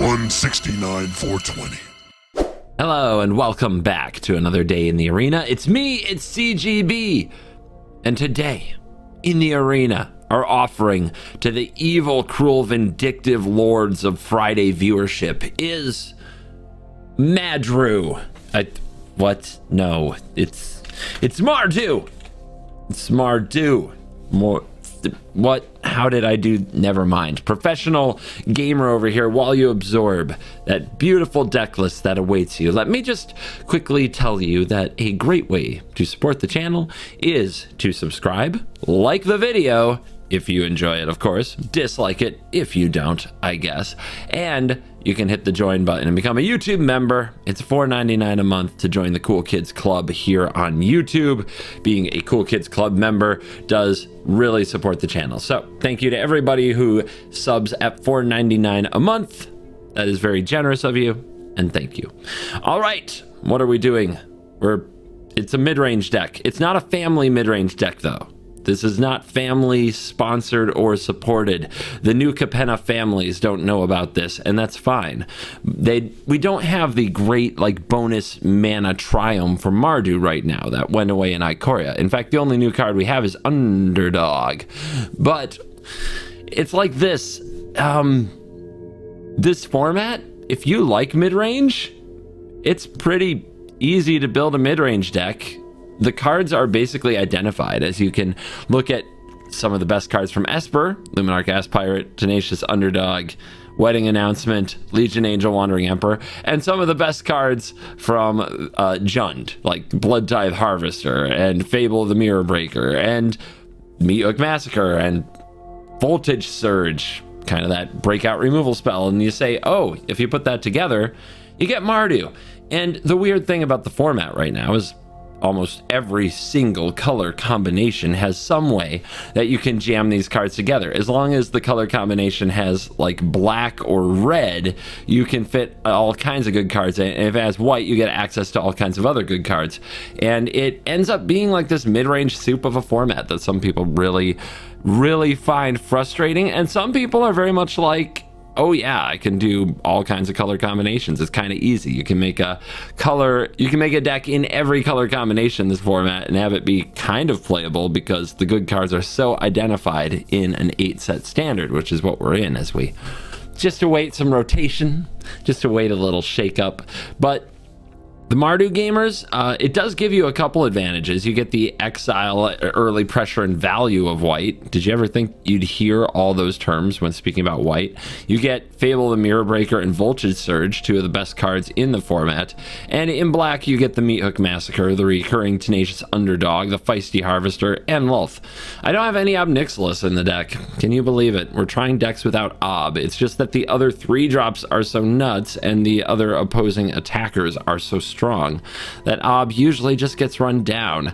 169 420. Hello and welcome back to another day in the arena. It's me, it's CGB. And today, in the arena, our offering to the evil, cruel, vindictive lords of Friday viewership is MARDU. What? No, it's MARDU. It's MARDU. What? How did I do? Never mind. Professional gamer over here. While you absorb that beautiful deck list that awaits you, let me just quickly tell you that a great way to support the channel is to subscribe, like the video if you enjoy it, of course, dislike it if you don't, I guess, and you can hit the join button and become a YouTube member. It's $4.99 a month to join the Cool Kids Club here on YouTube. Being a Cool Kids Club member does really support the channel. So thank you to everybody who subs at $4.99 a month. That is very generous of you, and thank you. All right, what are we doing? It's a mid-range deck. It's not a family mid-range deck though. This is not family sponsored or supported. The new Capenna families don't know about this, and that's fine. We don't have the great bonus mana Triumph for MARDU right now. That went away in Ikoria. In fact, the only new card we have is Underdog. But it's like this. This format, if you like mid-range, it's pretty easy to build a mid-range deck. The cards are basically identified, as you can look at some of the best cards from Esper, Luminarch Gas Pirate, Tenacious Underdog, Wedding Announcement, Legion Angel, Wandering Emperor, and some of the best cards from Jund, like Blood Tithe Harvester, and Fable the Mirror Breaker, and Meathook Massacre, and Voltage Surge, kind of that breakout removal spell, and you say, oh, if you put that together, you get MARDU. And the weird thing about the format right now is almost every single color combination has some way that you can jam these cards together. As long as the color combination has like black or red, you can fit all kinds of good cards. And if it has white, you get access to all kinds of other good cards. And it ends up being like this mid-range soup of a format that some people really, really find frustrating. And some people are very much like, oh yeah, I can do all kinds of color combinations. It's kind of easy. You can make a deck in every color combination in this format and have it be kind of playable because the good cards are so identified in an 8-set standard, which is what we're in as we just await some rotation, just await a little shake up. But the MARDU gamers, it does give you a couple advantages. You get the exile, early pressure, and value of white. Did you ever think you'd hear all those terms when speaking about white? You get Fable the Mirror Breaker and Voltage Surge, two of the best cards in the format. And in black, you get the Meathook Massacre, the recurring Tenacious Underdog, the Feisty Harvester, and Lulth. I don't have any Ob Nixilis in the deck. Can you believe it? We're trying decks without Ob. It's just that the other 3 drops are so nuts and the other opposing attackers are so strong that Ob usually just gets run down.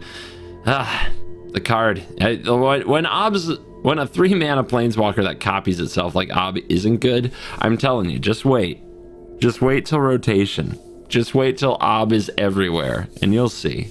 The card, when a 3-mana planeswalker that copies itself like Ob isn't good, I'm telling you, just wait till rotation, just wait till Ob is everywhere and you'll see.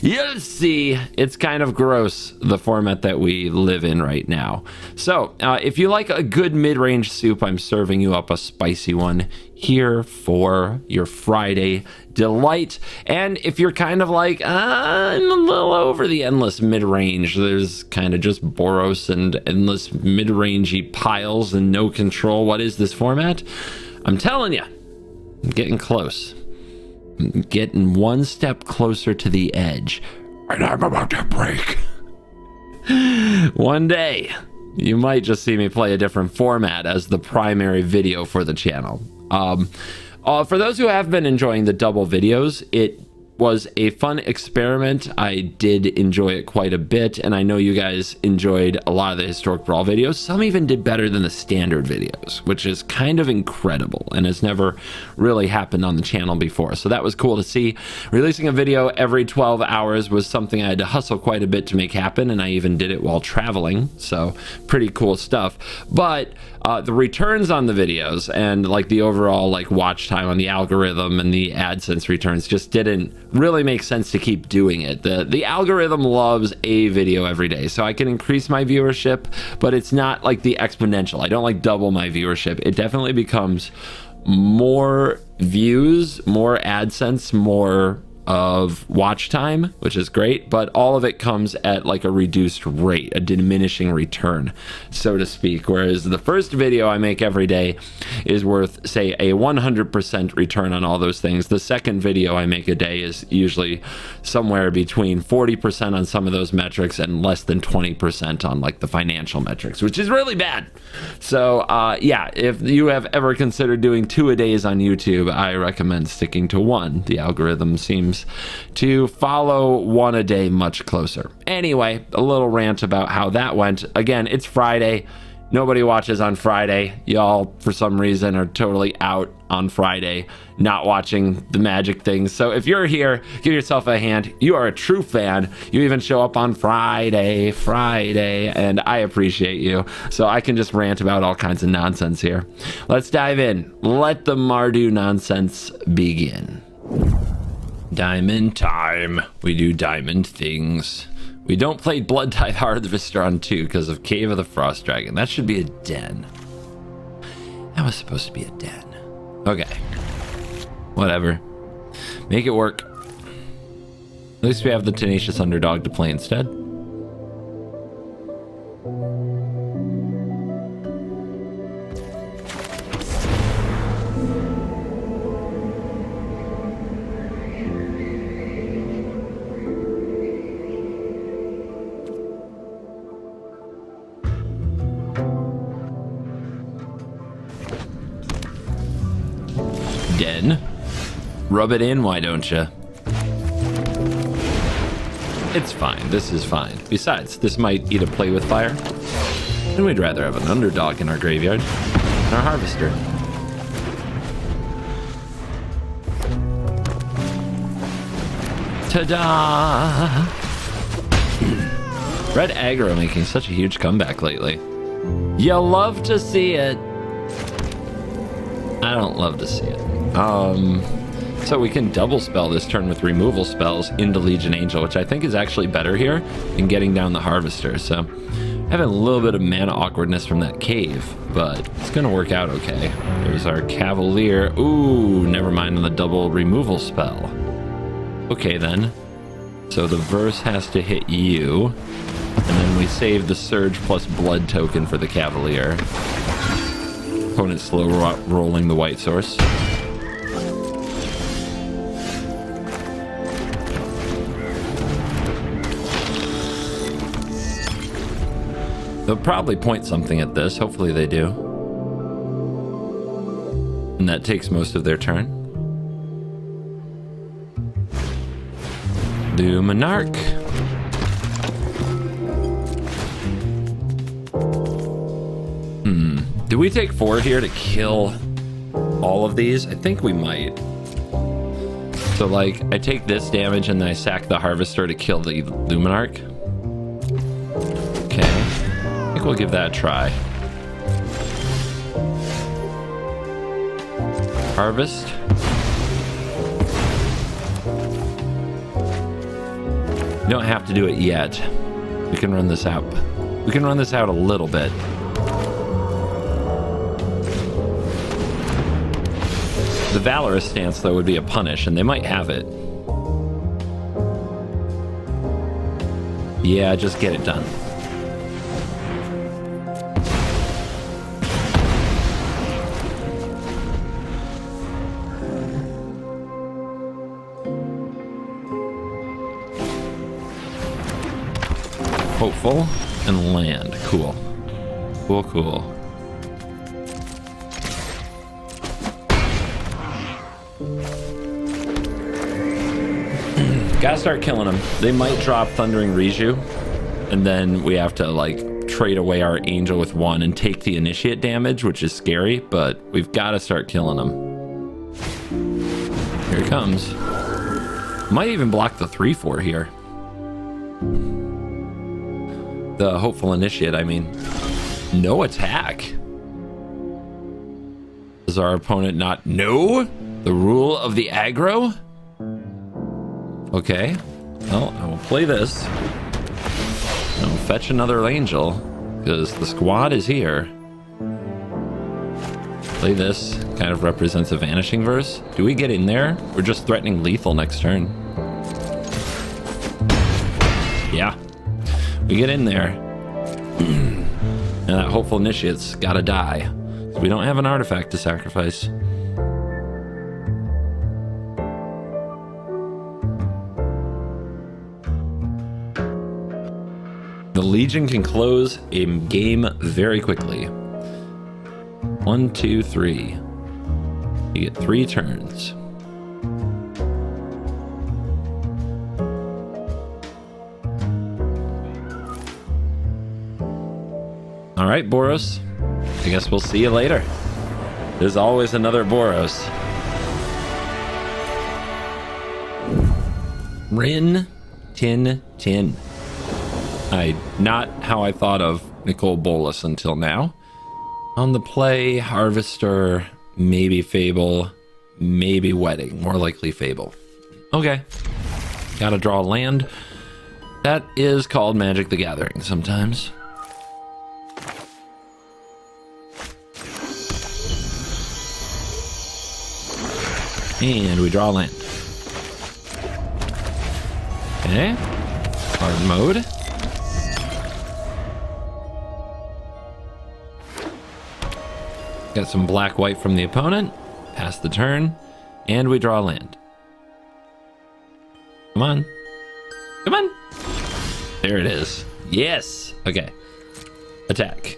It's kind of gross, the format that we live in right now. So if you like a good mid-range soup, I'm serving you up a spicy one here for your Friday delight. And if you're kind of like, I'm a little over the endless mid-range, there's kind of just Boros and endless mid-rangey piles and no control, what is this format? I'm telling you, I'm getting close. Getting one step closer to the edge, and I'm about to break. One day, you might just see me play a different format as the primary video for the channel. For those who have been enjoying the double videos, it was a fun experiment. I did enjoy it quite a bit, and I know you guys enjoyed a lot of the Historic Brawl videos. Some even did better than the standard videos, which is kind of incredible and has never really happened on the channel before. So that was cool to see. Releasing a video every 12 hours was something I had to hustle quite a bit to make happen, and I even did it while traveling, so pretty cool stuff. But the returns on the videos and like the overall watch time on the algorithm and the AdSense returns just didn't really make sense to keep doing it. The algorithm loves a video every day, so I can increase my viewership, but it's not like the exponential. I don't double my viewership. It definitely becomes more views, more AdSense, more of watch time, which is great, but all of it comes at like a reduced rate, a diminishing return, so to speak. Whereas the first video I make every day is worth, say, a 100% return on all those things. The second video I make a day is usually somewhere between 40% on some of those metrics and less than 20% on like the financial metrics, which is really bad. So yeah, if you have ever considered doing 2 a days on YouTube, I recommend sticking to 1. The algorithm seems to follow 1 a day much closer. Anyway, a little rant about how that went. Again, it's Friday. Nobody watches on Friday. Y'all, for some reason, are totally out on Friday, not watching the magic things. So if you're here, give yourself a hand. You are a true fan. You even show up on Friday, and I appreciate you. So I can just rant about all kinds of nonsense here. Let's dive in. Let the MARDU nonsense begin. Diamond time. We do diamond things. We don't play Blood Tithe Harvester on 2 because of Cave of the Frost Dragon. That should be a den. That was supposed to be a den. Okay. Whatever. Make it work. At least we have the Tenacious Underdog to play instead. Den. Rub it in, why don't you? It's fine. This is fine. Besides, this might eat a play with fire. And we'd rather have an underdog in our graveyard than our harvester. Ta-da! Red Aggro making such a huge comeback lately. You love to see it. I don't love to see it. So we can double spell this turn with removal spells into Legion Angel, which I think is actually better here in getting down the Harvester. So having a little bit of mana awkwardness from that cave, but it's gonna work out okay. There's our Cavalier. Ooh, never mind on the double removal spell. Okay then. So the verse has to hit you, and then we save the Surge plus Blood token for the Cavalier. Opponent slow rolling the white source. They'll probably point something at this. Hopefully they do. And that takes most of their turn. Do Monarch. Do we take 4 here to kill all of these? I think we might. So like, I take this damage and then I sack the Harvester to kill the Luminarch. Okay. I think we'll give that a try. Harvest. You don't have to do it yet. We can run this out. We can run this out a little bit. The Valorous stance, though, would be a punish, and they might have it. Yeah, just get it done. Hopeful and land. Cool. Cool, cool. Gotta start killing them. They might drop Thundering Riju, and then we have to like trade away our Angel with 1 and take the initiate damage, which is scary, but we've got to start killing them. Here it comes. Might even block the 3/4 here. The Hopeful Initiate, I mean. No attack. Does our opponent not know the rule of the aggro? Okay, well, I will play this. I'll fetch another Angel, because the squad is here. Play this. Kind of represents a vanishing verse. Do we get in there? We're just threatening lethal next turn. Yeah. We get in there. And that hopeful initiate's gotta die. So we don't have an artifact to sacrifice. The Legion can close a game very quickly. 1, 2, 3. You get 3 turns. All right, Boros. I guess we'll see you later. There's always another Boros. Rin Tin Tin. Not how I thought of Nicole Bolas until now. On the play, Harvester, maybe Fable, maybe Wedding. More likely Fable. Okay. Gotta draw a land. That is called Magic the Gathering sometimes. And we draw a land. Okay. Hard mode. Got some black-white from the opponent. Pass the turn. And we draw a land. Come on. Come on. There it is. Yes. Okay. Attack.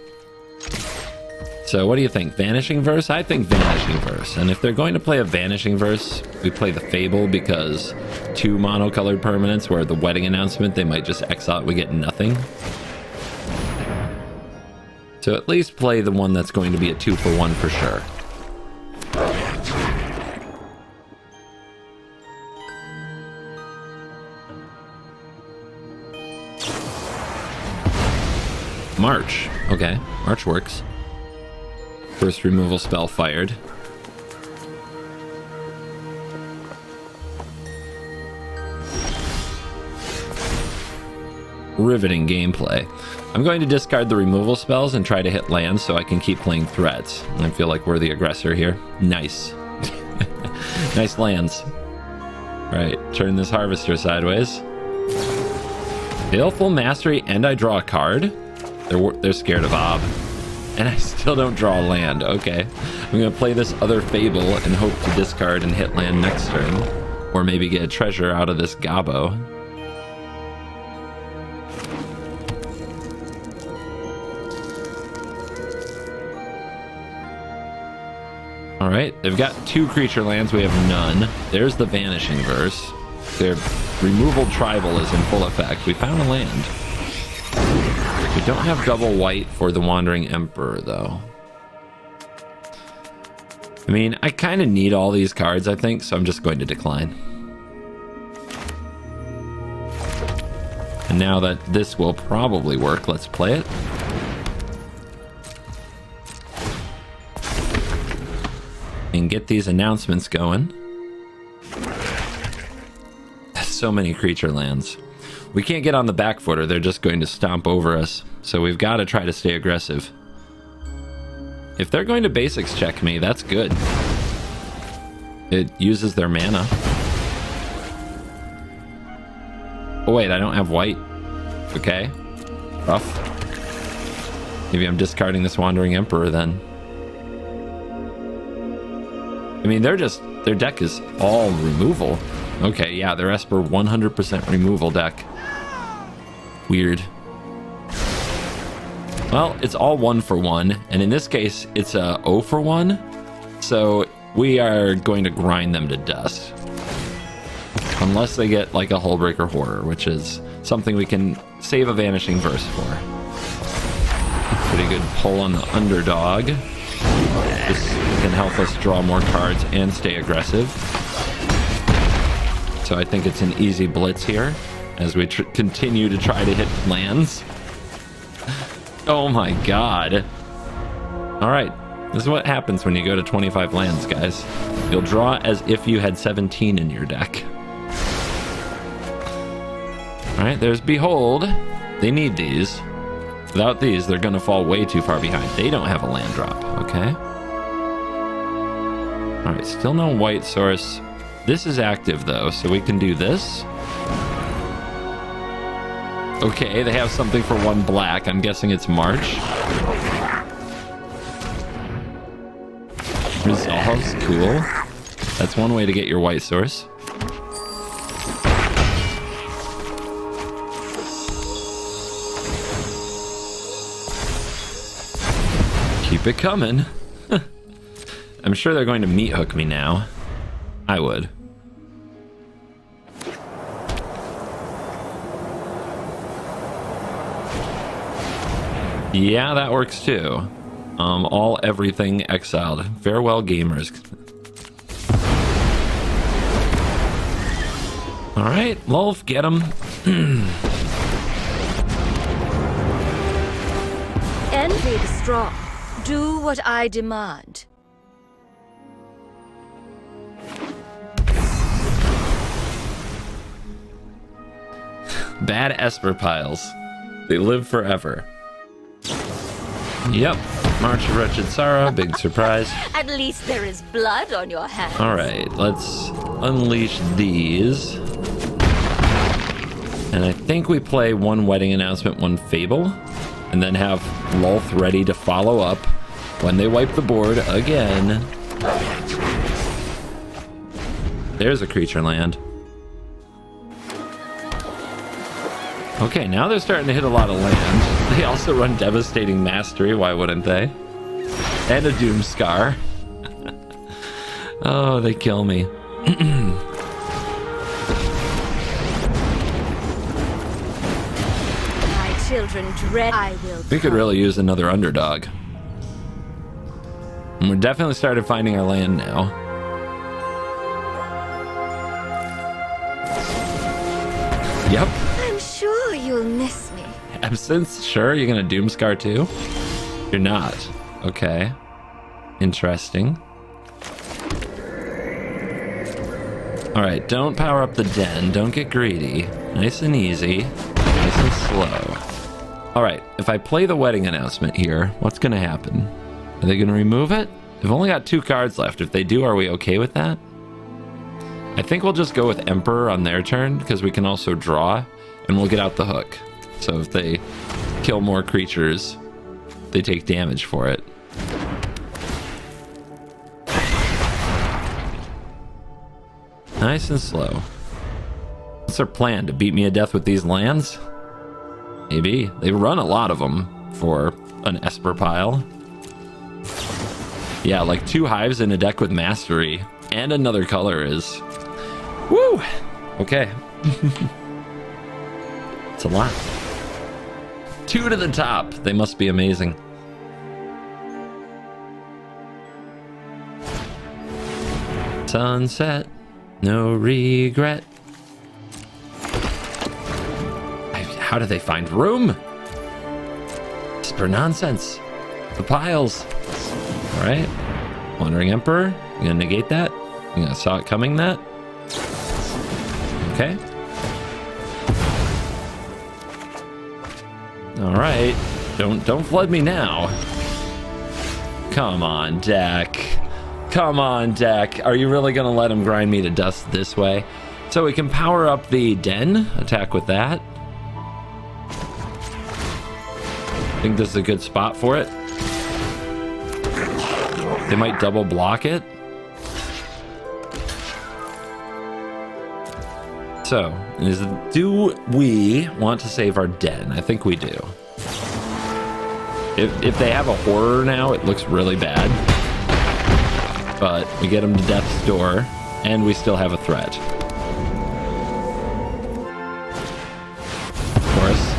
So what do you think? Vanishing Verse? I think Vanishing Verse. And if they're going to play a Vanishing Verse, we play the Fable because 2 monocolored permanents, where the Wedding Announcement, they might just exile it, we get nothing. So at least play the one that's going to be a 2-for-1 for sure. March. Okay, March works. First removal spell fired. Riveting gameplay. I'm going to discard the removal spells and try to hit lands so I can keep playing threats. I feel like we're the aggressor here. Nice. Nice lands. Right, turn this Harvester sideways. Baleful Mastery and I draw a card? They're scared of Ob. And I still don't draw a land. Okay. I'm going to play this other Fable and hope to discard and hit land next turn. Or maybe get a treasure out of this Gabo. All right. They've got 2 creature lands. We have none. There's the Vanishing Verse. Their removal tribal is in full effect. We found a land. We don't have double white for the Wandering Emperor, though. I mean, I kind of need all these cards, I think, so I'm just going to decline. And now that this will probably work, let's play it. And get these announcements going. So many creature lands. We can't get on the back foot or they're just going to stomp over us. So we've got to try to stay aggressive. If they're going to basics check me, that's good. It uses their mana. Oh wait, I don't have white. Okay. Rough. Maybe I'm discarding this Wandering Emperor then. I mean, their deck is all removal. Okay, yeah, their Esper 100% removal deck. Weird. Well, it's all 1-for-1, and in this case, it's a 0-for-1. So we are going to grind them to dust. Unless they get like a Hullbreaker Horror, which is something we can save a Vanishing Verse for. Pretty good pull on the underdog. This can help us draw more cards and stay aggressive. So I think it's an easy blitz here as we continue to try to hit lands. Oh my god. All right. This is what happens when you go to 25 lands, guys. You'll draw as if you had 17 in your deck. All right, there's Behold. They need these. Without these, they're going to fall way too far behind. They don't have a land drop, okay? All right, still no white source. This is active though, so we can do this. Okay, they have something for 1 black. I'm guessing it's March. Resolves, cool. That's one way to get your white source. Keep it coming. I'm sure they're going to meat hook me now. I would. Yeah, that works too. All everything exiled. Farewell, gamers. All right, Lolf, get him. Envy the strong. Do what I demand. Bad Esper piles. They live forever. Yep. March of Wretched Sorrow. Big surprise. At least there is blood on your hands. All right, let's unleash these. And I think we play 1 wedding announcement, 1 fable, and then have Lolth ready to follow up when they wipe the board again. There's a creature land. Okay, now they're starting to hit a lot of land. They also run Devastating Mastery, why wouldn't they? And a Doom Scar. Oh, they kill me. My children dread I will. We could really use another underdog. And we're definitely started finding our land now. Yep. I'm sure you'll miss me. Absence? Sure, you're gonna Doomscar too? You're not. Okay. Interesting. Alright, don't power up the den. Don't get greedy. Nice and easy. Nice and slow. Alright, if I play the wedding announcement here, what's gonna happen? Are they gonna remove it? They've only got 2 cards left. If they do, are we okay with that? I think we'll just go with Emperor on their turn, because we can also draw, and we'll get out the hook. So if they kill more creatures, they take damage for it. Nice and slow. What's their plan? To beat me to death with these lands? Maybe. They run a lot of them for an Esper pile. Yeah, like 2 hives in a deck with Mastery and another color is... Woo! Okay. It's a lot. 2 to the top. They must be amazing. Sunset. No regret. How do they find room? Esper nonsense. The piles. All right. Wandering Emperor. You gonna negate that? You gonna saw it coming that? Okay. All right. Don't flood me now. Come on, deck. Come on, deck. Are you really gonna let him grind me to dust this way? So we can power up the den. Attack with that. I think this is a good spot for it. They might double block it. So, do we want to save our den? I think we do. If they have a horror now, it looks really bad. But we get them to death's door, and we still have a threat. Of course.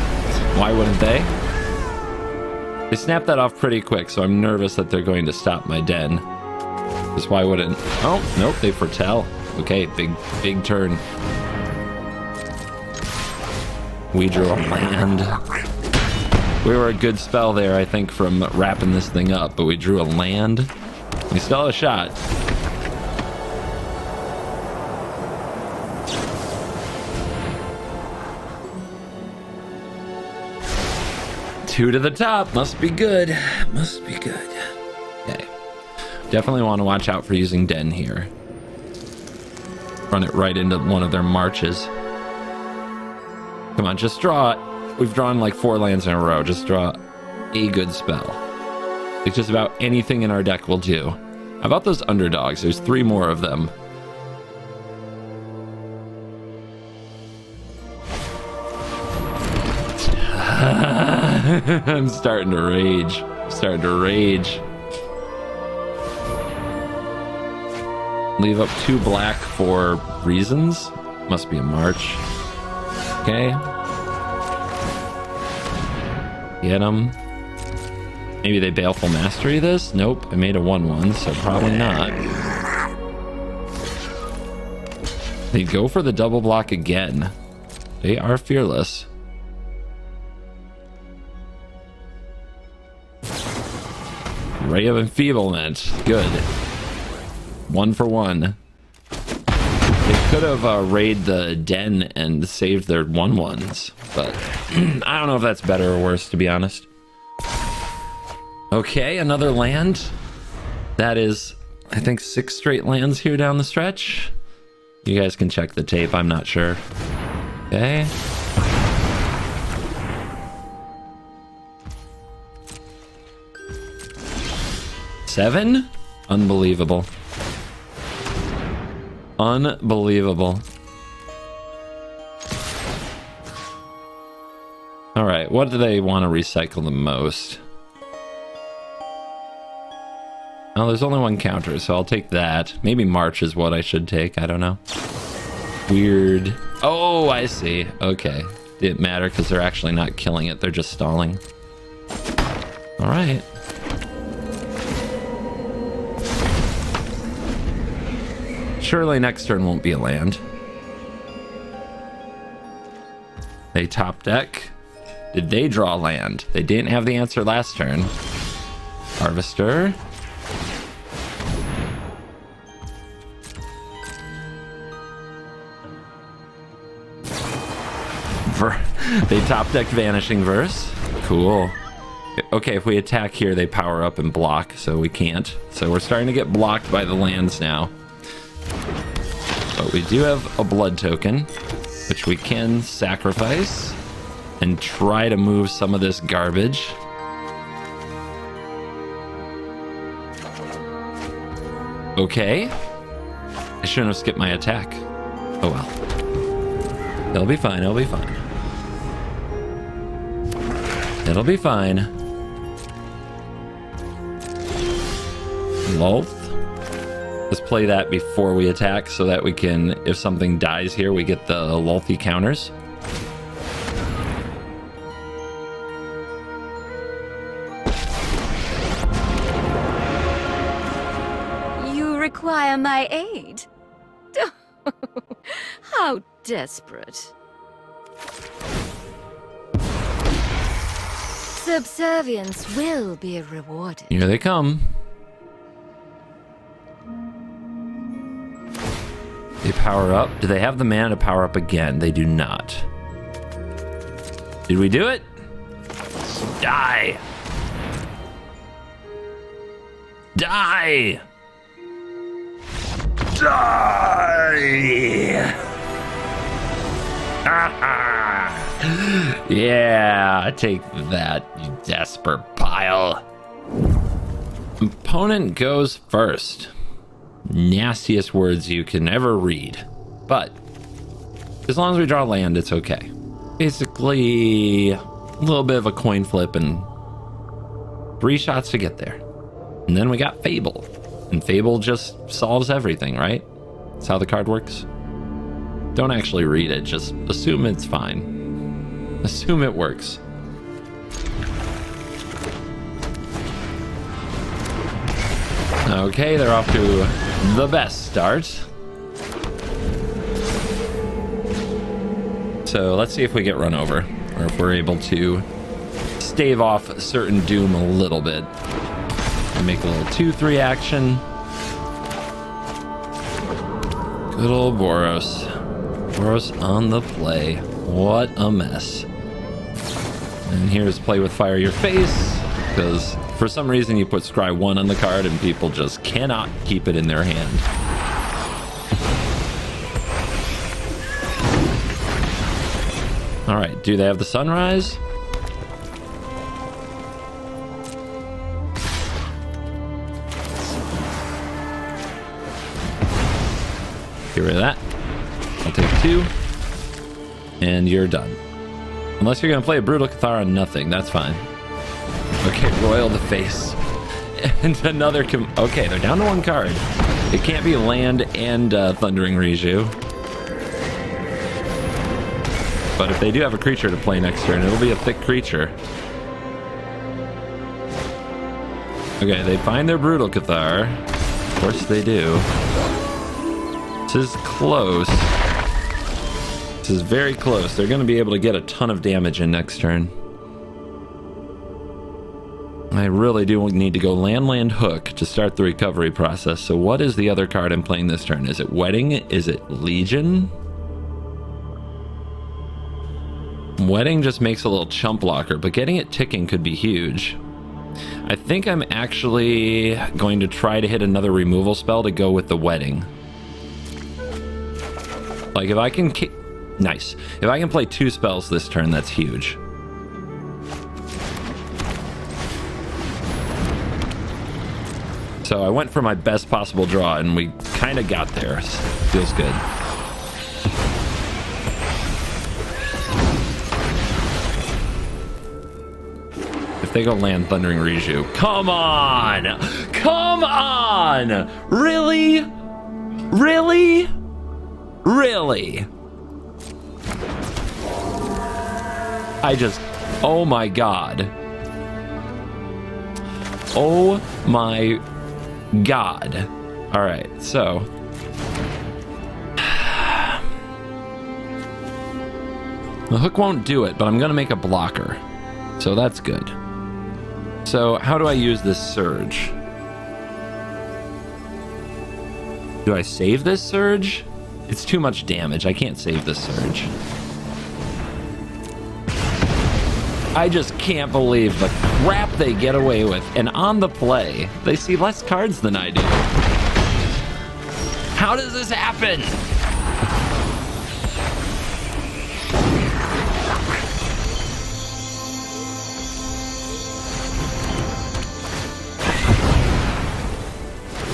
Why wouldn't they? They snapped that off pretty quick, so I'm nervous that they're going to stop my den. Because why wouldn't... Oh, nope, they foretell. Okay, big turn. We drew a land. We were a good spell there, I think, from wrapping this thing up, but we drew a land. We still have a shot. Two to the top. Must be good. Must be good. Okay. Definitely want to watch out for using Den here. Run it right into one of their marches. Come on, just draw it. We've drawn like 4 lands in a row. Just draw a good spell. Like just about anything in our deck will do. How about those underdogs? There's 3 more of them. I'm starting to rage. Leave up 2 black for reasons. Must be a march. Okay. Get them. Maybe they Baleful Mastery this? Nope. I made a 1/1, so probably not. They go for the double block again. They are fearless. Ray of Enfeeblement. Good. 1 for 1. They could have raided the Den and saved their 1/1s, but I don't know if that's better or worse, to be honest. Okay, another land. That is, I think, 6 straight lands here down the stretch. You guys can check the tape, I'm not sure. Okay. Seven? Unbelievable. Unbelievable. All right, what do they want to recycle the most? Oh, there's only 1 counter, so I'll take that. Maybe March is what I should take. I don't know. Weird. Oh, I see. Okay. Didn't matter because they're actually not killing it. They're just stalling. All right. Surely next turn won't be a land. They top deck. Did they draw land? They didn't have the answer last turn. Harvester. They top deck Vanishing Verse. Cool. Okay, if we attack here, they power up and block, so we can't. So we're starting to get blocked by the lands now. But we do have a blood token, which we can sacrifice and try to move some of this garbage. Okay. I shouldn't have skipped my attack. Oh well. It'll be fine, it'll be fine. It'll be fine. Lolth. Let's play that before we attack so that we can, if something dies here, we get the Lolthy counters. You require my aid? How desperate. Subservience will be rewarded. Here they come. They power up. Do they have the mana to power up again? They do not. Did we do it? Die! Die! Die! Yeah, take that, you Esper pile. Opponent goes first. Nastiest words you can ever read. But as long as we draw land, it's okay. Basically, a little bit of a coin flip and 3 shots to get there. And then we got Fable. And Fable just solves everything, right? That's how the card works. Don't actually read it, just assume it's fine. Assume it works. Okay, they're off to the best start. So let's see if we get run over, or if we're able to stave off certain doom a little bit. And make a little 2/3 action. Good old Boros. Boros on the play. What a mess. And here's Play with Fire Your Face. Because for some reason you put Scry 1 on the card and people just cannot keep it in their hand. All right, do they have the Sunrise? Get rid of that. I'll take 2. And you're done. Unless you're going to play a Brutal Cathar on nothing, that's fine. Okay, Royal the Face. And another... okay, they're down to 1 card. It can't be land and Thundering Riju. But if they do have a creature to play next turn, it'll be a thick creature. Okay, they find their Brutal Cathar. Of course they do. This is close. This is very close. They're going to be able to get a ton of damage in next turn. I really do need to go land, hook to start the recovery process. So what is the other card I'm playing this turn? Is it Wedding? Is it Legion? Wedding just makes a little chump blocker, but getting it ticking could be huge. I think I'm actually going to try to hit another removal spell to go with the Wedding. Like if I can... nice. If I can play 2 spells this turn, that's huge. So I went for my best possible draw, and we kind of got there. Feels good. If they go land Thundering Riju, come on! Come on! Really? Really? Really? I just... oh my god. Oh my god. Alright, so... the hook won't do it, but I'm gonna make a blocker. So that's good. So how do I use this Surge? Do I save this Surge? It's too much damage. I can't save this Surge. I just can't believe the crap they get away with. And on the play, they see less cards than I do. How does this happen?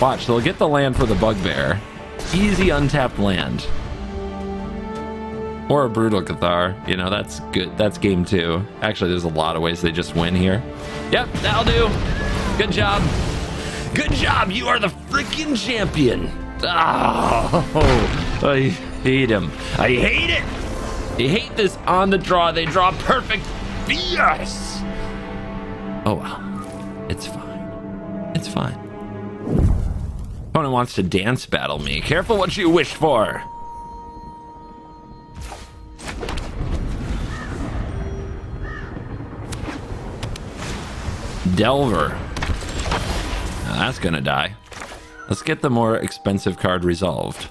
Watch, they'll get the land for the Bugbear. Easy untapped land. Or a Brutal Cathar. You know, that's good. That's game 2. Actually, there's a lot of ways they just win here. Yep, that'll do. Good job. Good job. You are the freaking champion. Oh, I hate him. I hate it. I hate this on the draw. They draw perfect BS. Oh, well. It's fine. It's fine. Opponent wants to dance battle me. Careful what you wish for. Delver. Now that's gonna die. Let's get the more expensive card resolved.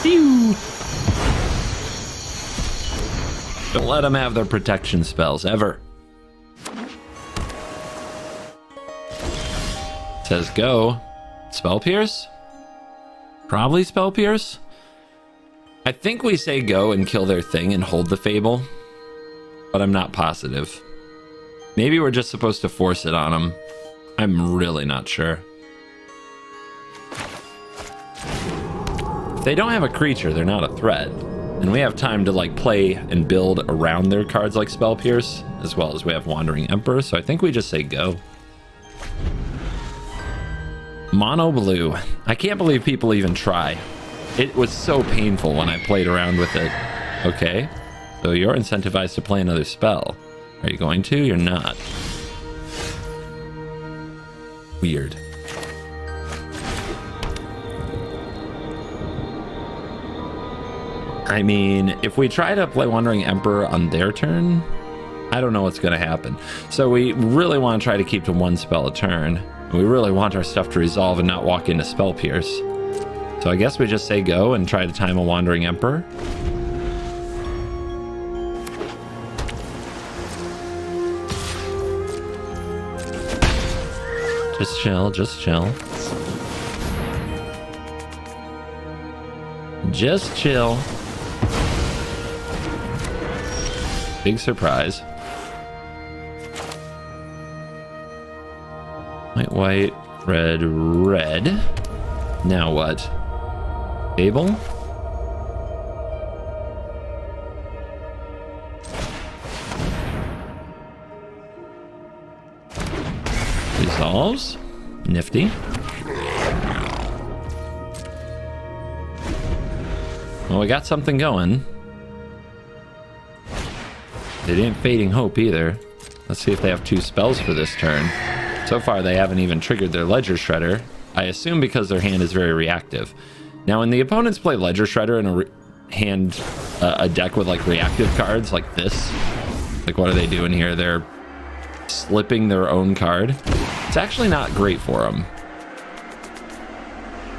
Pew! Don't let them have their protection spells, ever. Says go. Spell Pierce? Probably Spell Pierce? I think we say go and kill their thing and hold the Fable, but I'm not positive. Maybe we're just supposed to force it on them. I'm really not sure. If they don't have a creature, they're not a threat. And we have time to like play and build around their cards like Spell Pierce, as well as we have Wandering Emperor, so I think we just say go. Mono blue. I can't believe people even try. It was so painful when I played around with it. Okay, so you're incentivized to play another spell. Are you going to? You're not. Weird. I mean, if we try to play Wandering Emperor on their turn, I don't know what's going to happen. So we really want to try to keep to 1 spell a turn. We really want our stuff to resolve and not walk into Spell Pierce. So I guess we just say go and try to time a Wandering Emperor. Just chill, just chill. Just chill. Big surprise. White, white, red, red. Now what? Fable? Resolves? Nifty. Well, we got something going. They didn't Fading Hope either. Let's see if they have 2 spells for this turn. So far, they haven't even triggered their Ledger Shredder. I assume because their hand is very reactive. Now, when the opponents play Ledger Shredder in a deck with like reactive cards like this, like what are they doing here? They're slipping their own card. It's actually not great for them.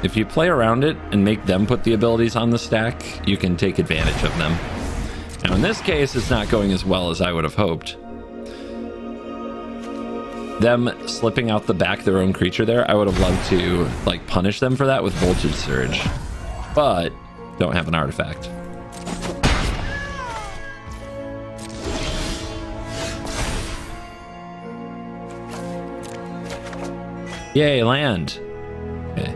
If you play around it and make them put the abilities on the stack, you can take advantage of them. Now in this case, it's not going as well as I would have hoped. Them slipping out the back their own creature there, I would have loved to like punish them for that with Voltage Surge, but don't have an artifact. Yay, land. Okay.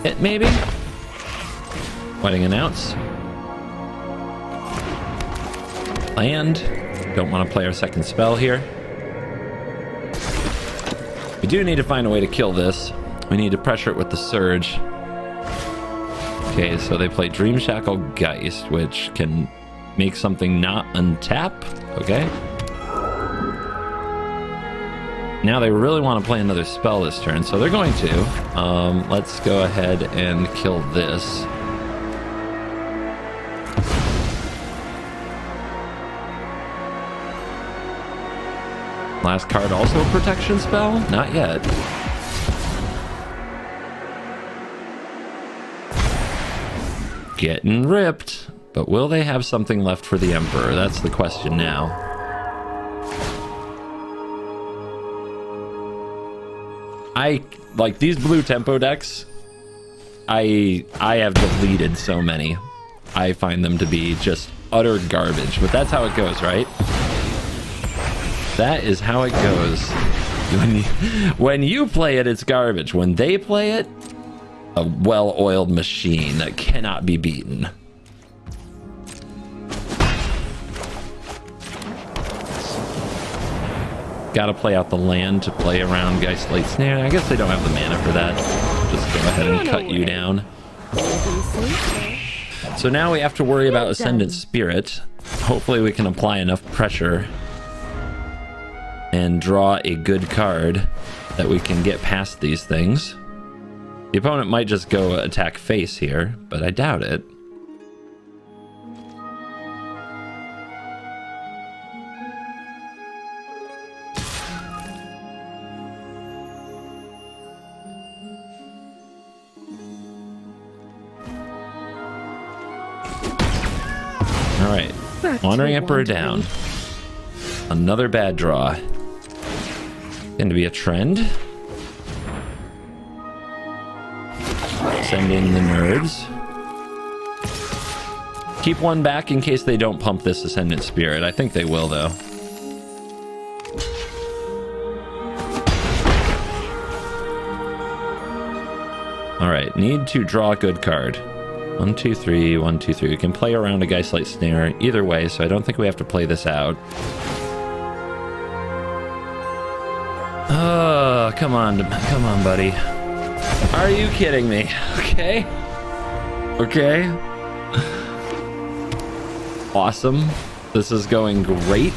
Hit maybe? Wedding announce. Land. Don't want to play our second spell here. We do need to find a way to kill this. We need to pressure it with the Surge. Okay, so they play Dream Shackle Geist, which can make something not untap. Okay. Now they really want to play another spell this turn, so they're going to. Let's go ahead and kill this. Last card also a protection spell? Not yet. Getting ripped. But will they have something left for the Emperor? That's the question now. I like these blue tempo decks. I have deleted so many. I find them to be just utter garbage, but that's how it goes, right? That is how it goes. When you play it, it's garbage. When they play it, a well-oiled machine that cannot be beaten. Gotta play out the land to play around Geistlight Snare. I guess they don't have the mana for that. Just go ahead and cut you down. So now we have to worry about Ascendant Spirit. Hopefully we can apply enough pressure and draw a good card that we can get past these things. The opponent might just go attack face here, but I doubt it. Alright, Wandering Emperor down. Another bad draw. Going to be a trend. Send in the nerds. Keep one back in case they don't pump this Ascendant Spirit. I think they will, though. Alright, need to draw a good card. 1, 2, 3, 1, 2, 3. We can play around a Geistlight Snare either way, so I don't think we have to play this out. Oh, come on, buddy. Are you kidding me? Okay. Okay. Awesome. This is going great.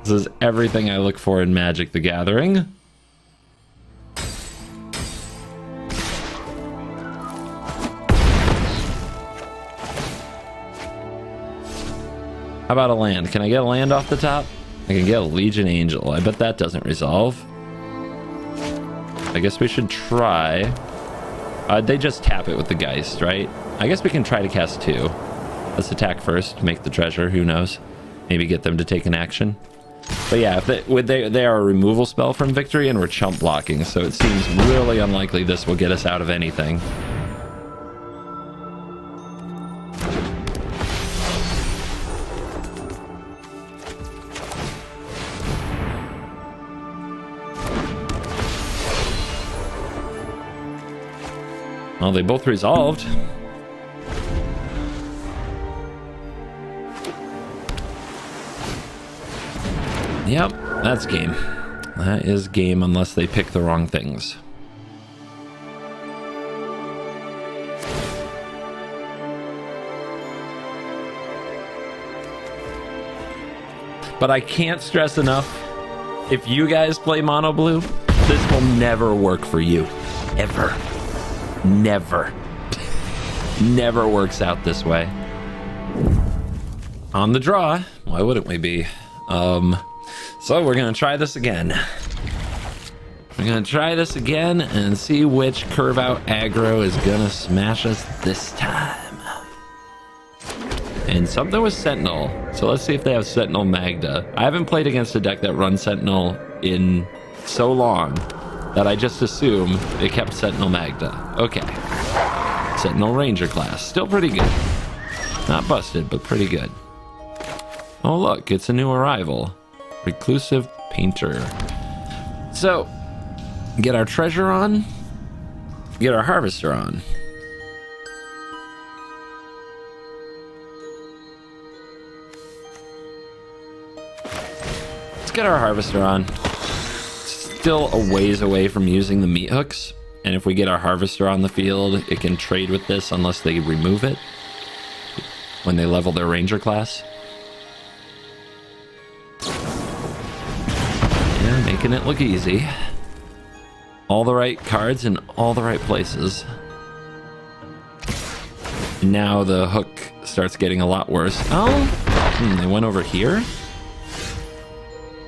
This is everything I look for in Magic the Gathering. How about a land? Can I get a land off the top? I can get a Legion Angel. I bet that doesn't resolve. I guess we should try. They just tap it with the Geist, right? I guess we can try to cast 2. Let's attack first, make the treasure. Who knows? Maybe get them to take an action. But yeah, if they are a removal spell from victory, and we're chump blocking, so it seems really unlikely this will get us out of anything. Well, they both resolved. Yep, that's game. That is game unless they pick the wrong things. But I can't stress enough, if you guys play mono blue, this will never work for you. Ever. Never. Never works out this way. On the draw. Why wouldn't we be? So we're gonna try this again. We're gonna try this again and see which curve out aggro is gonna smash us this time. And something with Sentinel. So let's see if they have Sentinel Magda. I haven't played against a deck that runs Sentinel in so long that I just assume it kept Sentinel Magda. Okay. Sentinel Ranger class. Still pretty good. Not busted, but pretty good. Oh look, it's a new arrival. Reclusive Painter. So, get our treasure on. Get our harvester on. Let's get our harvester on. Still a ways away from using the meat hooks. And if we get our harvester on the field, it can trade with this unless they remove it when they level their ranger class. Yeah, making it look easy. All the right cards in all the right places. Now the hook starts getting a lot worse. Oh, they went over here?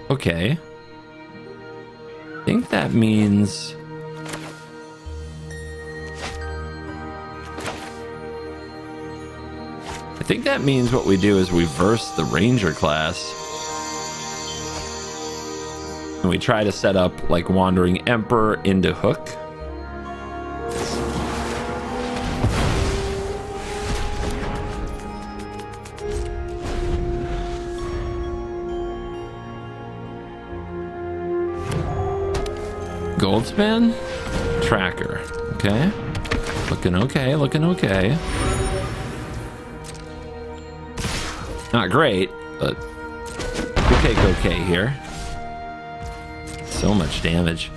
Okay. I think that means... I think that means what we do is reverse the ranger class. And we try to set up like Wandering Emperor into hook. Goldspan? Tracker. Okay. Looking okay, looking okay. Not great, but we'll take okay here. So much damage.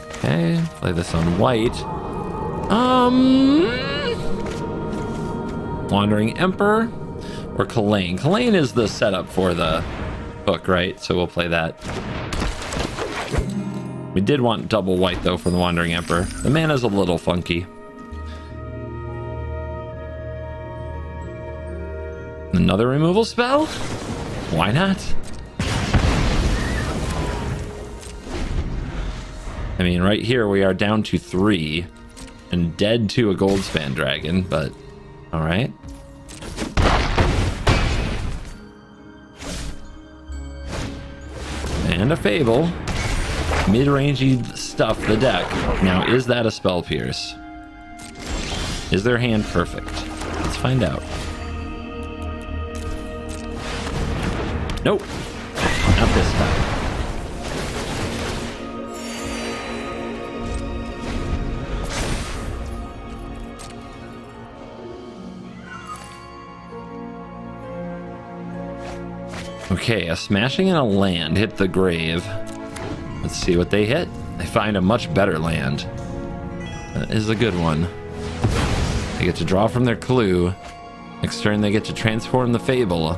Okay, play this on white. Wandering Emperor or Kalane. Kalane is the setup for the hook, right? So we'll play that. We did want double white though for the Wandering Emperor. The mana's a little funky. Another removal spell? Why not? I mean, right here we are down to 3 and dead to a Goldspan Dragon, but all right. And a Fable. Mid-rangey stuff the deck. Now, is that a Spell Pierce? Is their hand perfect? Let's find out. Nope. Not this time. Okay, a smashing and a land hit the grave. Let's see what they hit. They find a much better land. That is a good one. They get to draw from their clue. Next turn they get to transform the Fable.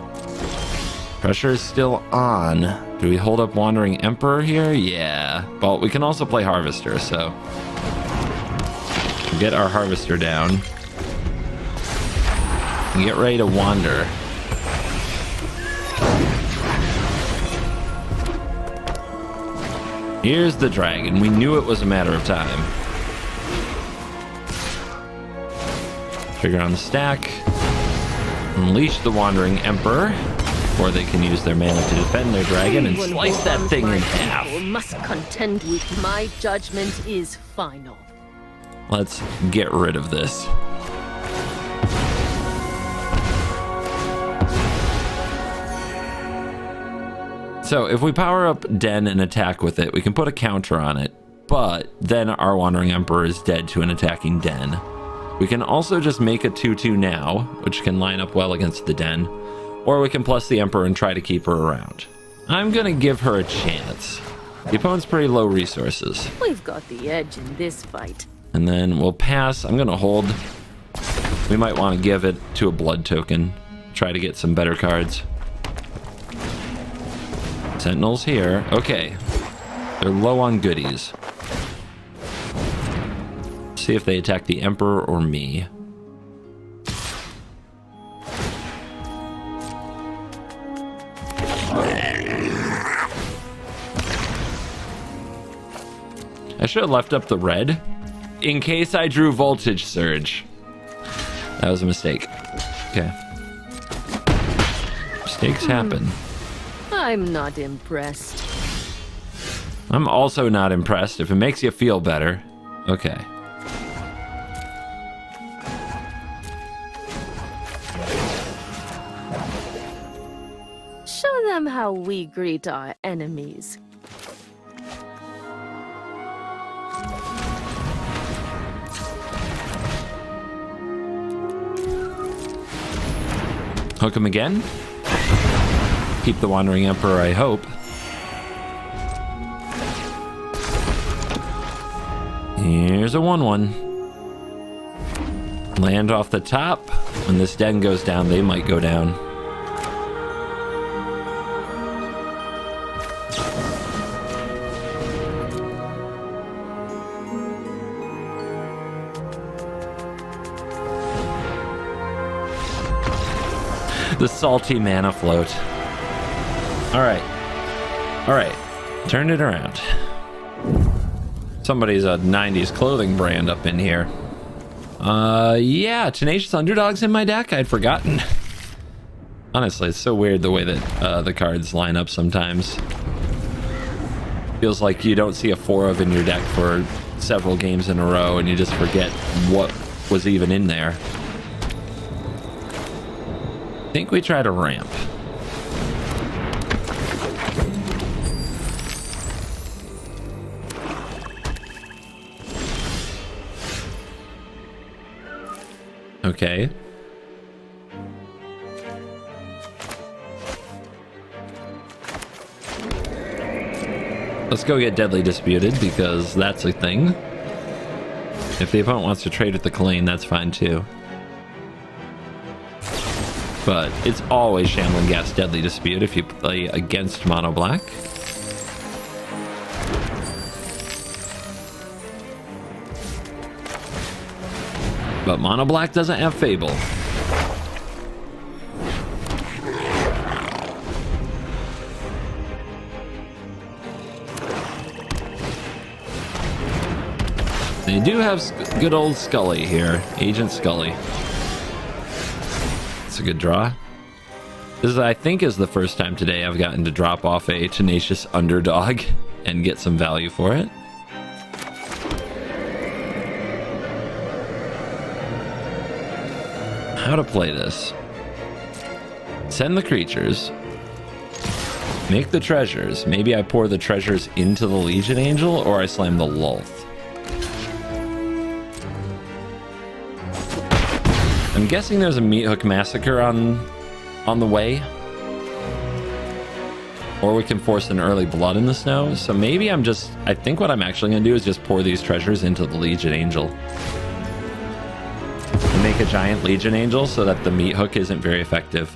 Pressure is still on. Do we hold up Wandering Emperor here? Yeah. Well, we can also play Harvester, so we'll get our Harvester down and get ready to wander. Here's the dragon. We knew it was a matter of time. Trigger on the stack. Unleash the Wandering Emperor, or they can use their mana to defend their dragon and slice that thing in half. Must contend with my judgment is final. Let's get rid of this. So if we power up Den and attack with it, we can put a counter on it, but then our Wandering Emperor is dead to an attacking Den. We can also just make a 2/2 now, which can line up well against the Den, or we can plus the Emperor and try to keep her around. I'm gonna give her a chance. The opponent's pretty low resources. We've got the edge in this fight. And then we'll pass. I'm gonna hold. We might want to give it to a blood token. Try to get some better cards. Sentinels here. Okay. They're low on goodies. See if they attack the Emperor or me. I should have left up the red in case I drew Voltage Surge. That was a mistake. Okay. Mistakes happen. I'm not impressed. I'm also not impressed if it makes you feel better. Okay. Show them how we greet our enemies. Hook him again. Keep the Wandering Emperor, I hope. Here's a 1/1. Land off the top. When this Den goes down, they might go down. The salty mana float. All right, turn it around. Somebody's a 90s clothing brand up in here. Yeah, Tenacious Underdog's in my deck. I'd forgotten. Honestly, it's so weird the way that the cards line up sometimes. Feels like you don't see a 4 of in your deck for several games in a row and you just forget what was even in there. I think we try to ramp. Okay. Let's go get Deadly Disputed because that's a thing. If the opponent wants to trade with the Kalane, that's fine too. But it's always Shambling Gas Deadly Dispute if you play against Mono Black. But Mono Black doesn't have Fable. They do have good old Scully here, Agent Scully. It's a good draw. This is, I think, is the first time today I've gotten to drop off a Tenacious Underdog and get some value for it. How to play this. Send the creatures. Make the treasures. Maybe I pour the treasures into the Legion Angel or I slam the Lulth. I'm guessing there's a Meat Hook Massacre on the way. Or we can force an early Blood in the Snow. So maybe I think what I'm actually going to do is just pour these treasures into the Legion Angel. And make a giant Legion Angel so that the Meat Hook isn't very effective.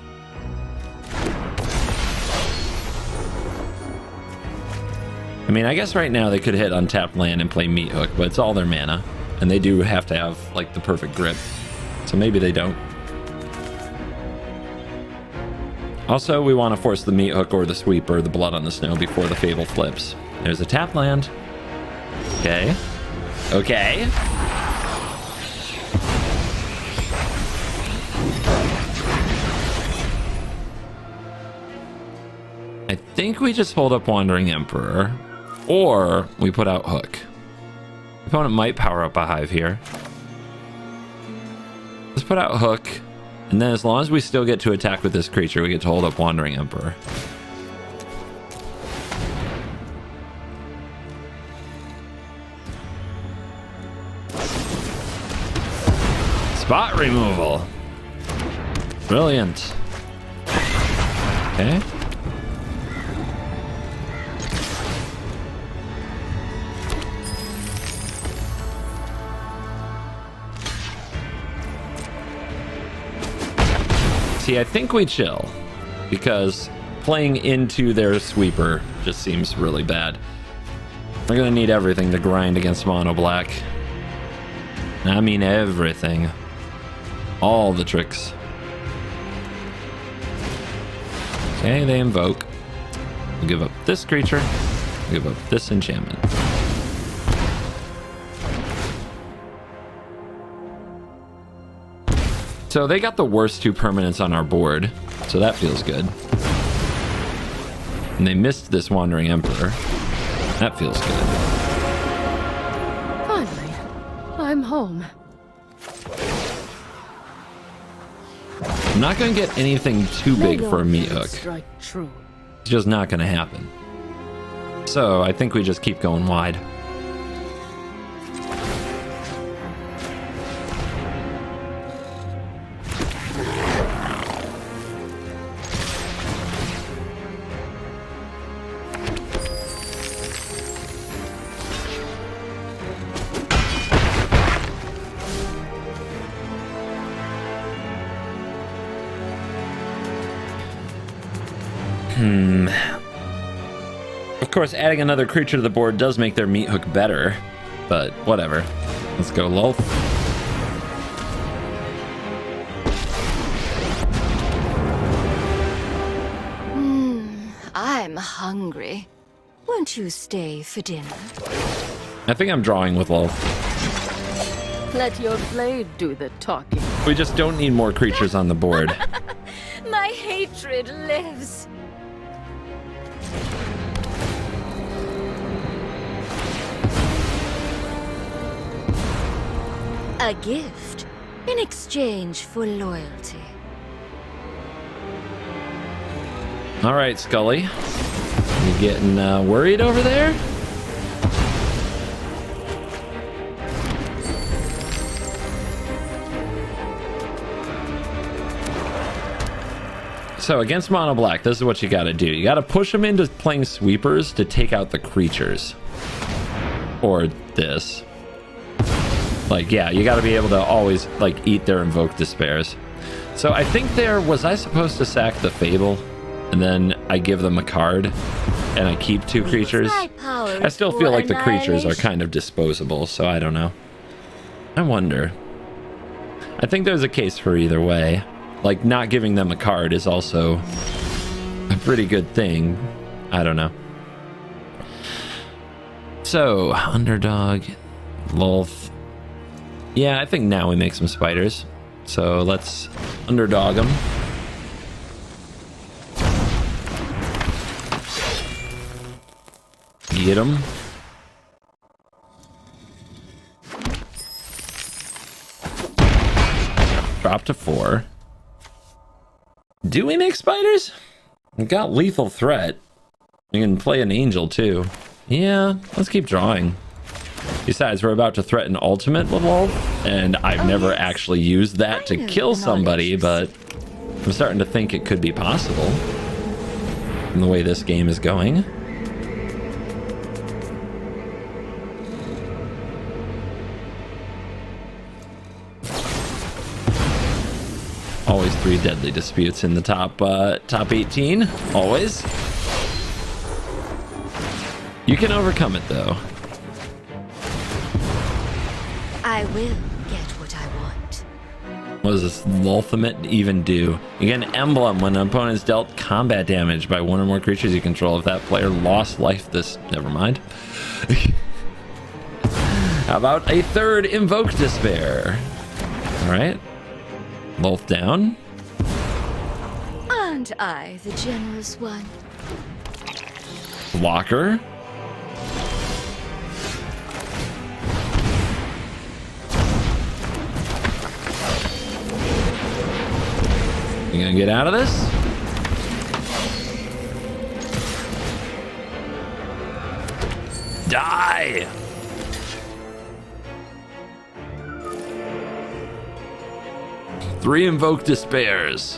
I mean, I guess right now they could hit untapped land and play Meat Hook, but it's all their mana. And they do have to have, like, the perfect grip. So maybe they don't. Also, we want to force the Meat Hook or the Sweep or the Blood on the Snow before the Fable flips. There's a tap land. Okay. Okay. think we just hold up Wandering Emperor, or we put out Hook. Opponent might power up a Hive here. Let's put out Hook, and then as long as we still get to attack with this creature, we get to hold up Wandering Emperor. Spot removal. Brilliant. Okay. See, I think we chill because playing into their sweeper just seems really bad. We're gonna need everything to grind against mono black. I mean everything. All the tricks. Okay, they invoke. We'll give up this creature. We'll give up this enchantment. So they got the worst 2 permanents on our board, so that feels good. And they missed this Wandering Emperor. That feels good. Finally, I'm home. I'm not going to get anything too big for a meat hook. Strike true. It's just not going to happen. So I think we just keep going wide. Of course, adding another creature to the board does make their meat hook better, but whatever. Let's go, Lulth. I'm hungry. Won't you stay for dinner? I think I'm drawing with Lulth. Let your blade do the talking. We just don't need more creatures on the board. My hatred lives. A gift in exchange for loyalty. All right, Scully. You getting worried over there? So against mono black, this is what you got to do. You got to push them into playing sweepers to take out the creatures. Or this. Like, yeah, you got to be able to always, like, eat their Invoke Despairs. So I think was I supposed to sack the Fable? And then I give them a card, and I keep 2 creatures? I still feel like the creatures are kind of disposable, so I don't know. I wonder. I think there's a case for either way. Like, not giving them a card is also a pretty good thing. I don't know. So, Underdog, Lulth. Yeah, I think now we make some spiders. So let's Underdog them. Get them. Drop to 4. Do we make spiders? We got lethal threat. We can play an angel too. Yeah, let's keep drawing. Besides, we're about to threaten ultimate with Lulth, and I've never actually used that to kill somebody, but I'm starting to think it could be possible from the way this game is going. Always 3 deadly disputes in the top 18. Always. You can overcome it though. I will get what I want. What does this Lulthimate even do? You get an emblem when an opponent is dealt combat damage by 1 or more creatures you control. If that player lost life never mind. How about a 3rd Invoke Despair? Alright. Lulth down. Aren't I the generous one? Blocker. You gonna get out of this? Die! Three Invoke Despairs.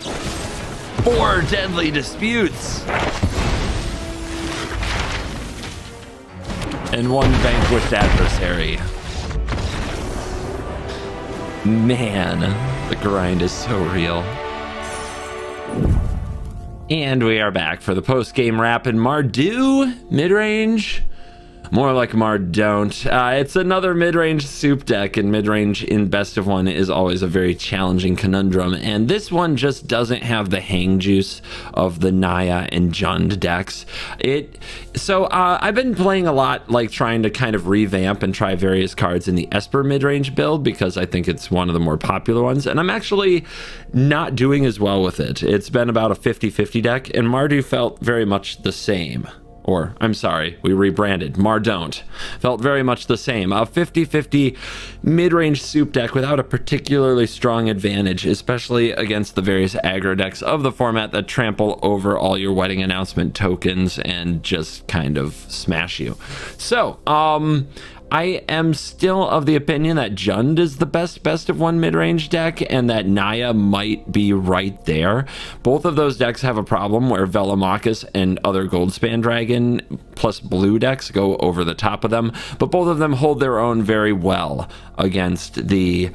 4 Deadly Disputes. And 1 Vanquished Adversary. Man, the grind is so real. And we are back for the post-game wrap in MARDU mid-range. More like don't. It's another mid-range soup deck, and mid-range in best of one is always a very challenging conundrum. And this one just doesn't have the hang juice of the Naya and Jund decks. I've been playing a lot, like trying to kind of revamp and try various cards in the Esper mid-range build because I think it's one of the more popular ones. And I'm actually not doing as well with it. It's been about a 50-50 deck, and MARDU felt very much the same. Or, I'm sorry, we rebranded. Don't. Felt very much the same. A 50-50 mid-range soup deck without a particularly strong advantage, especially against the various aggro decks of the format that trample over all your wedding announcement tokens and just kind of smash you. So, I am still of the opinion that Jund is the best of one mid-range deck, and that Naya might be right there. Both of those decks have a problem where Velomachus and other Goldspan Dragon plus blue decks go over the top of them, but both of them hold their own very well against the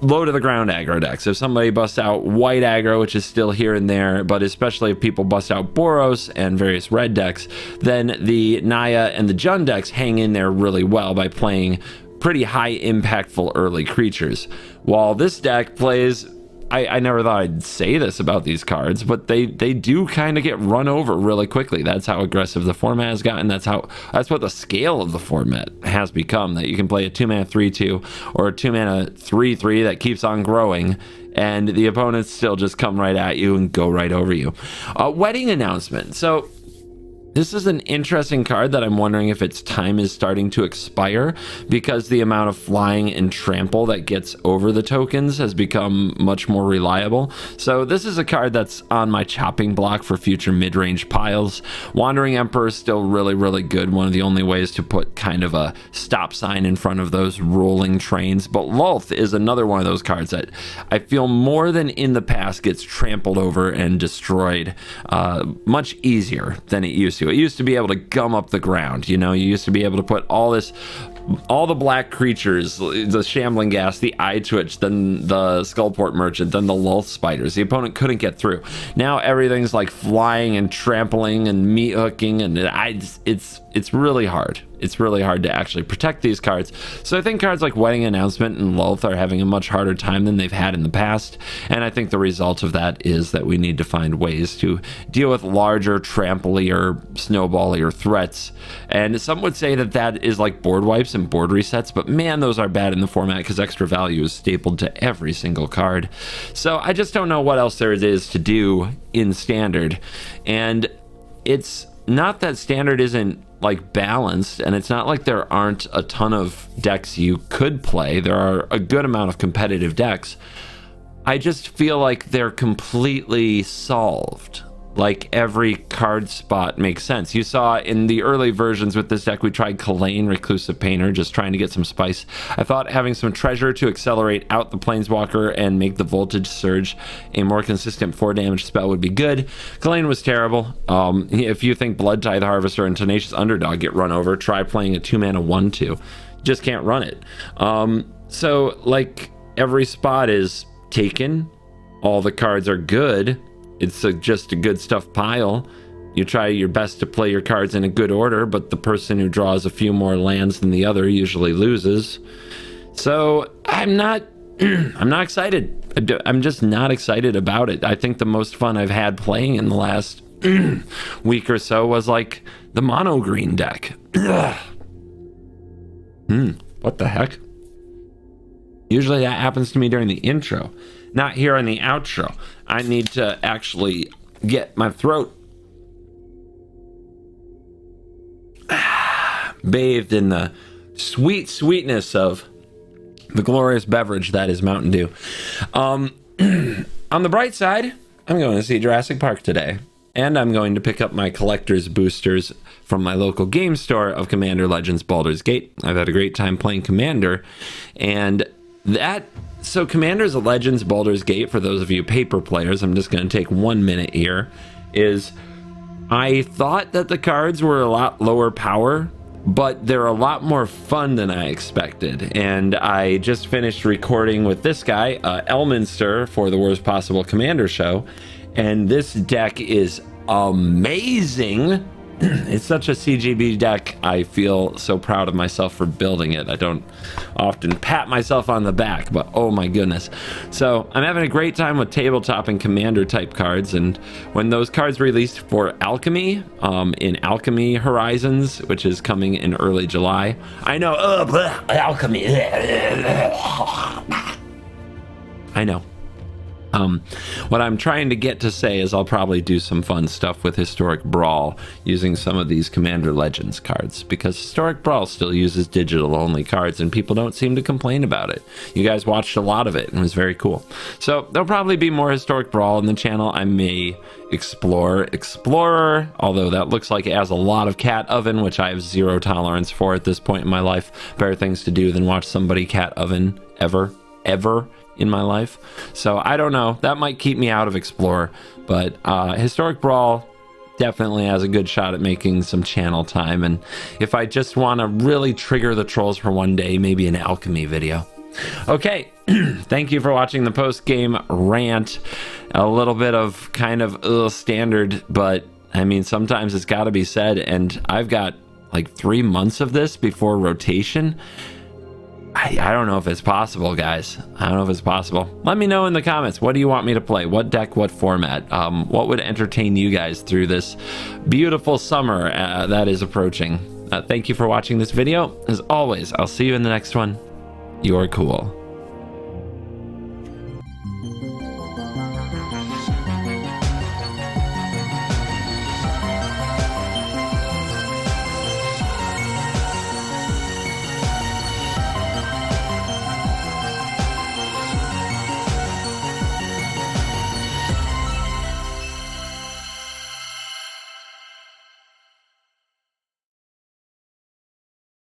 low to the ground aggro decks. If somebody busts out white aggro, which is still here and there, but especially if people bust out Boros and various red decks, then the Naya and the Jund decks hang in there really well by playing pretty high impactful early creatures. While this deck plays, I never thought I'd say this about these cards, but they do kind of get run over really quickly. That's how aggressive the format has gotten. That's what the scale of the format has become, that you can play a 2-mana 3/2 or a 2-mana 3/3 that keeps on growing, and the opponents still just come right at you and go right over you. Wedding announcement. So this is an interesting card that I'm wondering if its time is starting to expire because the amount of flying and trample that gets over the tokens has become much more reliable. So this is a card that's on my chopping block for future mid-range piles. Wandering Emperor is still really good. One of the only ways to put kind of a stop sign in front of those rolling trains. But Lulth is another one of those cards that I feel more than in the past gets trampled over and destroyed much easier than it used to. It used to be able to gum up the ground, you know. You used to be able to put all the black creatures, the Shambling Gas, the Eye Twitch, then the Skullport Merchant, then the Lulth Spiders. The opponent couldn't get through. Now everything's like flying and trampling and meat hooking, and it's really hard. It's really hard to actually protect these cards. So I think cards like Wedding Announcement and Lulth are having a much harder time than they've had in the past. And I think the result of that is that we need to find ways to deal with larger, tramplier, snowballier threats. And some would say that that is like board wipes and board resets, but man, those are bad in the format because extra value is stapled to every single card. So I just don't know what else there is to do in Standard. And it's not that Standard isn't like balanced, and it's not like there aren't a ton of decks you could play. There are a good amount of competitive decks. I just feel like they're completely solved. Like every card spot makes sense. You saw in the early versions with this deck, we tried Kalain, Reclusive Painter, just trying to get some spice. I thought having some treasure to accelerate out the Planeswalker and make the Voltage Surge a more consistent 4 damage spell would be good. Kalain was terrible. If you think Blood Tithe Harvester and Tenacious Underdog get run over, try playing a 2-mana 1/2. Just can't run it. So like every spot is taken. All the cards are good. It's just a good stuff pile. You try your best to play your cards in a good order, but the person who draws a few more lands than the other usually loses. So I'm not excited. I'm just not excited about it. I think the most fun I've had playing in the last week or so was like the mono green deck. What the heck? Usually that happens to me during the intro, not here on the outro. I need to actually get my throat bathed in the sweet sweetness of the glorious beverage that is Mountain Dew. On the bright side, I'm going to see Jurassic Park today. And I'm going to pick up my collector's boosters from my local game store of Commander Legends Baldur's Gate. I've had a great time playing Commander. And so Commander's Legends Baldur's Gate, for those of you paper players, I'm just going to take 1 minute here, is I thought that the cards were a lot lower power, but they're a lot more fun than I expected. And I just finished recording with this guy, Elminster, for the Worst Possible Commander show. And this deck is amazing. It's such a CGB deck. I feel so proud of myself for building it. I don't often pat myself on the back, but oh my goodness. So I'm having a great time with tabletop and Commander type cards. And when those cards released for Alchemy, in Alchemy Horizons, which is coming in early July. I know, Alchemy. I know. What I'm trying to get to say is I'll probably do some fun stuff with Historic Brawl using some of these Commander Legends cards, because Historic Brawl still uses digital only cards and people don't seem to complain about it. You guys watched a lot of it and it was very cool. So there'll probably be more Historic Brawl on the channel. I may explore Explorer, although that looks like it has a lot of cat oven, which I have zero tolerance for at this point in my life. Better things to do than watch somebody cat oven ever in my life. So I don't know, that might keep me out of Explorer, but Historic Brawl definitely has a good shot at making some channel time. And if I just want to really trigger the trolls for one day, maybe an Alchemy video. Okay, thank you for watching the post-game rant. A little bit of kind of standard, but I mean, sometimes it's got to be said. And I've got like 3 months of this before rotation. I don't know if it's possible, guys. I don't know if it's possible. Let me know in the comments. What do you want me to play? What deck? What format? What would entertain you guys through this beautiful summer that is approaching? Thank you for watching this video. As always, I'll see you in the next one. You're cool.